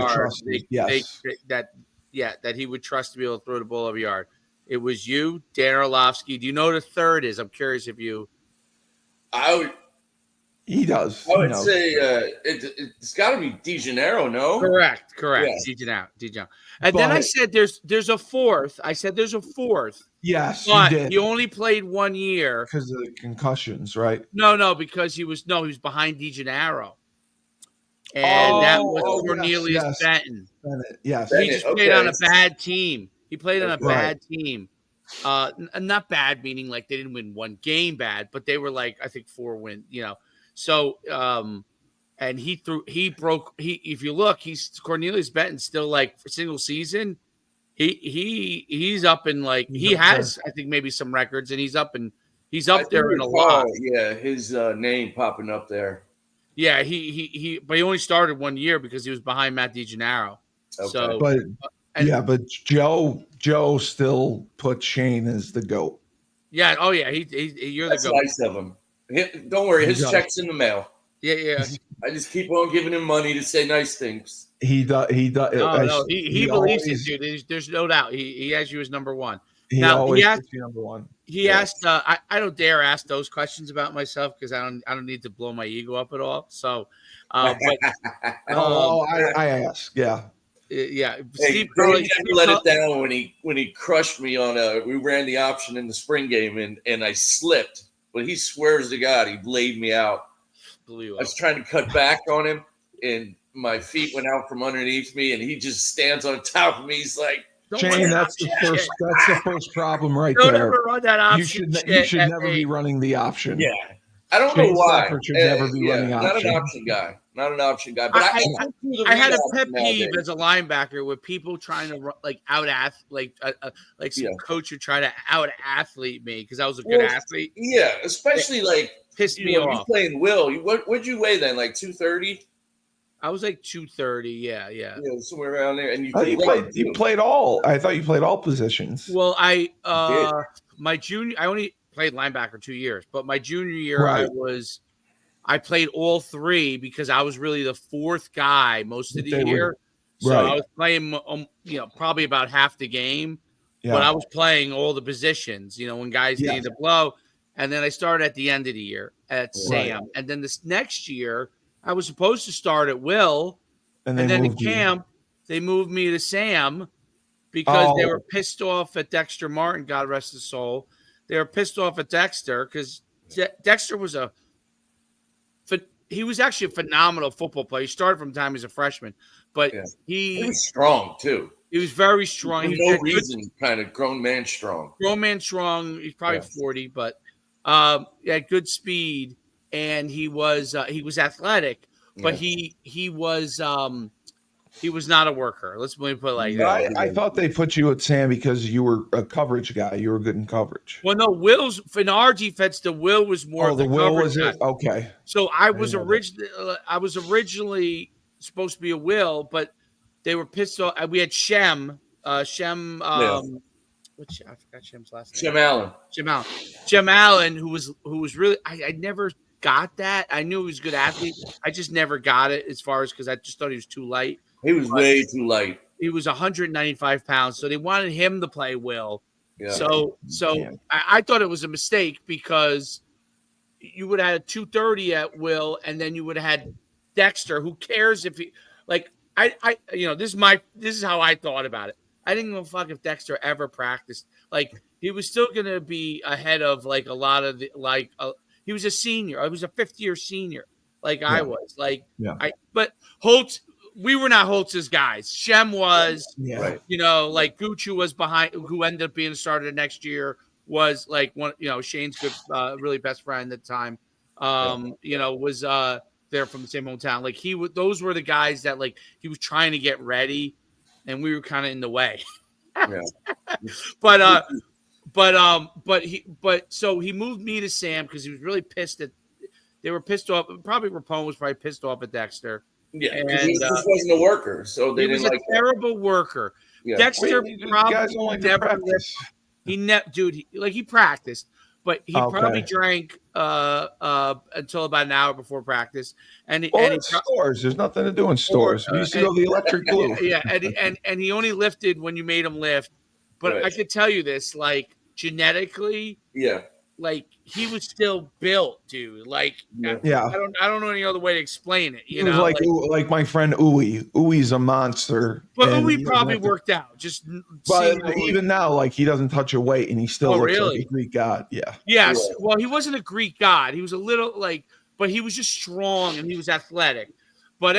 yard. trusted. Yes. That he would trust to be able to throw the ball over yard. It was you, Dan Orlovsky. Do you know what the third is? I'm curious if you. He does. I would say it's got to be DeGennaro, no? Correct. Yeah. DeGennaro. And then I said there's a fourth. I said there's a fourth. Yes, but you did. he only played 1 year because of the concussions, right? No, because he was behind DeGennaro. And that was Cornelius Benton. Yes. He just played on a bad team. He played on a bad team. Not bad, meaning like they didn't win one game bad, but they were like, I think 4 win, So, and if you look, Cornelius Benton still like for single season. He's up in like, he has, I think maybe some records, and he's up there in a lot. Yeah. His name popping up there. Yeah. But he only started 1 year because he was behind Matt DeGennaro. Okay. So, but Joe still put Shane as the GOAT. Yeah. Oh yeah. You're the GOAT. Nice of him. Don't worry, his check's in the mail. Yeah. I just keep on giving him money to say nice things. He does. He believes it, dude. There's no doubt. He has you as number one. He always puts you number one. He asked. I don't dare ask those questions about myself because I don't need to blow my ego up at all. So, I ask. Yeah. Yeah. Hey, Steve never let it down when he crushed me on we ran the option in the spring game and I slipped, but he swears to God he laid me out. I was trying to cut back on him and my feet went out from underneath me and he just stands on top of me. He's like, Shane, that's the first problem right don't there. Ever run that option. You should never be running the option. Yeah. I don't know why. Stafford should never be running option. Not an option guy. But I had a pet peeve as a linebacker with people trying to like some coach would try to out athlete me because I was a good athlete. Yeah, especially like pissed me off. You playing Will. What'd you weigh then? Like 230? I was like 230. Yeah, somewhere around there. And you played all. I thought you played all positions. Well, my junior, I only played linebacker 2 years, but my junior year I played all three because I was really the fourth guy most of the year. So I was playing, probably about half the game, but I was playing all the positions, when guys needed to blow. And then I started at the end of the year at Sam. And then this next year, I was supposed to start at Will. And then in camp, they moved me to Sam because they were pissed off at Dexter Martin, God rest his soul. They were pissed off at Dexter because Dexter was he was actually a phenomenal football player. He started from the time he was a freshman, but he was strong too. He was very strong. For no reason, kind of grown man strong. Grown man strong. He's probably 40, but he had good speed, and he was athletic, but he was not a worker. Let me put it like that. I thought they put you at Sam because you were a coverage guy. You were good in coverage. Well, no, in our defense, the Will was more. The Will was it? Okay. So I was originally supposed to be a Will, but they were pissed off. We had Shem. I forgot Shem's last name. Shem Allen, who was really. I never got that. I knew he was a good athlete. I just never got it as far as because I just thought he was too light. He was way too light. He was 195 pounds, so they wanted him to play Will. Yeah. So I thought it was a mistake because you would have had 230 at Will, and then you would have had Dexter. Who cares if he this is how I thought about it. I didn't give a fuck if Dexter ever practiced. Like he was still going to be ahead of like a lot of the he was a senior. I was a fifth-year senior, I was. But Holtz. We were not Holtz's guys. Shem was, Gucci was behind, who ended up being a starter the next year, was like one, Shane's good, really best friend at the time, was there from the same hometown. Those were the guys that he was trying to get ready, and we were kind of in the way. So he moved me to Sam because he was really pissed they were pissed off. Probably Rapone was probably pissed off at Dexter. Yeah, and he just wasn't a worker, so they didn't like He was a terrible worker. Yeah. Dexter probably never. He practiced, but he probably drank until about an hour before practice. And it's stores. There's nothing to do in stores. We used to go to the Electric Blue. Yeah, and he only lifted when you made him lift. But I could tell you this, like genetically, like he was still built, dude. Like, I don't know any other way to explain it. He was like my friend Uwe. Uwe's a monster. But Uwe probably worked out. But even now, like he doesn't touch a weight, and he still looks like a Greek god. Yeah. Yes. Yeah. Well, he wasn't a Greek god. He was a little but he was just strong and he was athletic. But